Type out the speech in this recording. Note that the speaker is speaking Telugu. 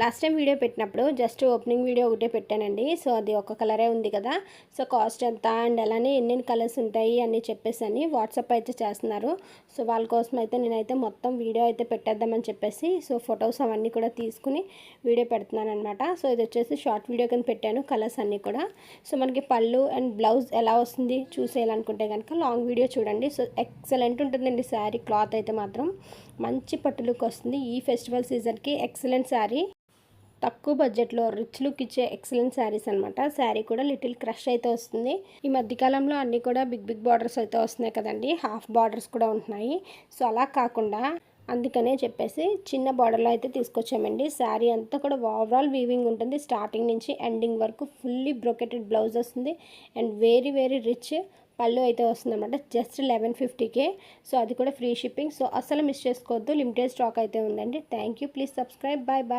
లాస్ట్ టైం వీడియో పెట్టినప్పుడు జస్ట్ ఓపెనింగ్ వీడియో ఒకటే పెట్టానండి. సో అది ఒక కలరే ఉంది కదా, సో కాస్ట్ ఎంత అండ్ అలానే ఎన్నెన్ని కలర్స్ ఉంటాయి అని చెప్పేసి వాట్సాప్ అయితే చేస్తున్నారు. సో వాళ్ళ కోసం అయితే నేనైతే మొత్తం వీడియో అయితే పెట్టేద్దామని చెప్పేసి సో ఫొటోస్ అవన్నీ కూడా తీసుకుని వీడియో పెడుతున్నాను అనమాట. సో ఇది వచ్చేసి షార్ట్ వీడియో కింద పెట్టాను, కలర్స్ అన్నీ కూడా. సో మనకి పళ్ళు అండ్ బ్లౌజ్ ఎలా వస్తుంది చూసేయాలనుకుంటే కనుక లాంగ్ వీడియో చూడండి. సో ఎక్సలెంట్ ఉంటుందండి శారీ, క్లాత్ అయితే మాత్రం మంచి పట్టు లుక్ వస్తుంది. ఈ ఫెస్టివల్ సీజన్కి ఎక్సలెంట్ శారీ, తక్కువ బడ్జెట్లో రిచ్ లుక్ ఇచ్చే ఎక్సలెంట్ శారీస్ అనమాట. శారీ కూడా లిటిల్ క్రష్ అయితే వస్తుంది. ఈ మధ్యకాలంలో అన్నీ కూడా బిగ్ బిగ్ బార్డర్స్ అయితే వస్తున్నాయి కదండి, హాఫ్ బార్డర్స్ కూడా ఉంటున్నాయి. సో అలా కాకుండా అందుకనే చెప్పేసి చిన్న బార్డర్లో అయితే తీసుకొచ్చామండి. శారీ అంతా కూడా ఓవరాల్ వీవింగ్ ఉంటుంది, స్టార్టింగ్ నుంచి ఎండింగ్ వరకు ఫుల్లీ బ్రొకెటెడ్ బ్లౌజ్ వస్తుంది and very very rich pallu అయితే వస్తుంది అనమాట. జస్ట్ 1150కే. సో అది కూడా ఫ్రీ షిప్పింగ్. సో అసలు మిస్ చేసుకోవద్దు, లిమిటెడ్ స్టాక్ అయితే ఉందండి. Thank you, please subscribe, bye bye.